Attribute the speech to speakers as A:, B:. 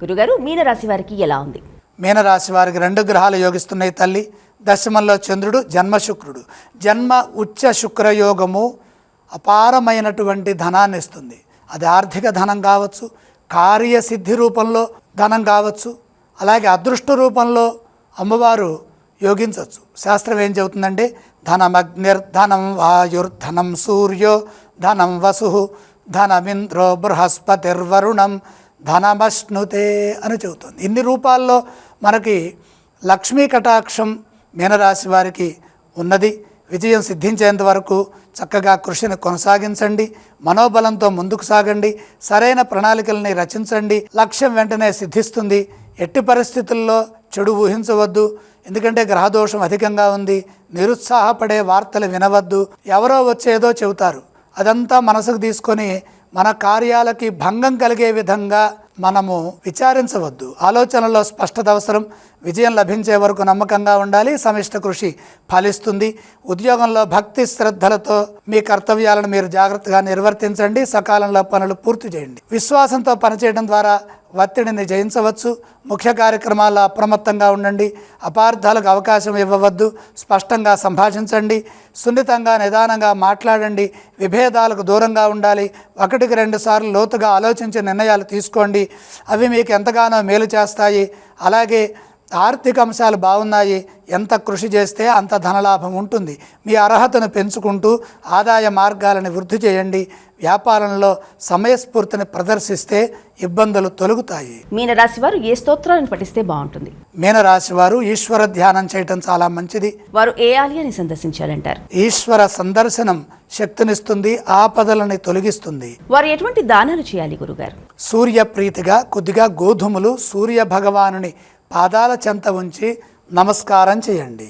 A: గురుగారు, మీనరాశి వారికి ఎలా ఉంది?
B: మీనరాశి వారికి 2 గ్రహాలు యోగిస్తున్నాయి తల్లి. దశమంలో చంద్రుడు, జన్మ శుక్రుడు. జన్మ ఉచ్చ శుక్రయోగము అపారమైనటువంటి ధనాన్ని ఇస్తుంది. అది ఆర్థిక ధనం కావచ్చు, కార్యసిద్ధి రూపంలో ధనం కావచ్చు, అలాగే అదృష్ట రూపంలో అమ్మవారు యోగించవచ్చు. శాస్త్రం ఏం చెబుతుందంటే ధనమగ్నిర్ధనం వాయుర్ధనం సూర్యో ధనం వసు ధనమింద్రో బృహస్పతిర్వరుణం ధనమశ్నుతే అని చెబుతుంది. ఇన్ని రూపాల్లో మనకి లక్ష్మీ కటాక్షం మీనరాశి వారికి ఉన్నది. విజయం సిద్ధించేంత వరకు చక్కగా కృషిని కొనసాగించండి, మనోబలంతో ముందుకు సాగండి, సరైన ప్రణాళికల్ని రచించండి. లక్ష్యం వెంటనే సిద్ధిస్తుంది. ఎట్టి పరిస్థితుల్లో చెడు ఊహించవద్దు, ఎందుకంటే గ్రహదోషం అధికంగా ఉంది. నిరుత్సాహపడే వార్తలు వినవద్దు. ఎవరో వచ్చేదో చెబుతారు, అదంతా మనసుకు తీసుకొని మన కార్యాలకి భంగం కలిగే విధంగా మనము విచారించవద్దు. ఆలోచనలో స్పష్టత అవసరం. విజయం లభించే వరకు నమ్మకంగా ఉండాలి. సమిష్ట కృషి ఫలిస్తుంది. ఉద్యోగంలో భక్తి శ్రద్ధలతో మీ కర్తవ్యాలను మీరు జాగ్రత్తగా నిర్వర్తించండి. సకాలంలో పనులు పూర్తి చేయండి. విశ్వాసంతో పనిచేయడం ద్వారా ఒత్తిడిని జయించవచ్చు. ముఖ్య కార్యక్రమాల్లో అప్రమత్తంగా ఉండండి. అపార్థాలకు అవకాశం ఇవ్వవద్దు. స్పష్టంగా సంభాషించండి. సున్నితంగా నిదానంగా మాట్లాడండి. విభేదాలకు దూరంగా ఉండాలి. 1-2 సార్లు లోతుగా ఆలోచించి నిర్ణయాలు తీసుకోండి. అవి మీకు ఎంతగానో మేలు చేస్తాయి. అలాగే ఆర్థిక అంశాలు బాగున్నాయి. ఎంత కృషి చేస్తే అంత ధనలాభం ఉంటుంది. మీ అర్హతను పెంచుకుంటూ ఆదాయ మార్గాలను వృద్ధి చేయండి. వ్యాపారంలో సమయస్ఫూర్తిని ప్రదర్శిస్తే ఇబ్బందులు తొలగుతాయి.
A: మీనరాశి వారు ఏ స్తోత్రాలను పఠిస్తే బాగుంటుంది?
B: మీనరాశి వారు ఈశ్వర ధ్యానం చేయటం చాలా మంచిది.
A: వారు ఏ ఆలయాన్ని సందర్శించాలంటారు?
B: ఈశ్వర సందర్శనం శక్తినిస్తుంది, ఆపదలని తొలగిస్తుంది.
A: వారు ఎటువంటి దానాలు చేయాలి గురుగారు?
B: సూర్యప్రీతిగా కొద్దిగా గోధుమలు సూర్య భగవానుని పాదాల చెంత ఉంచి నమస్కారం చేయండి.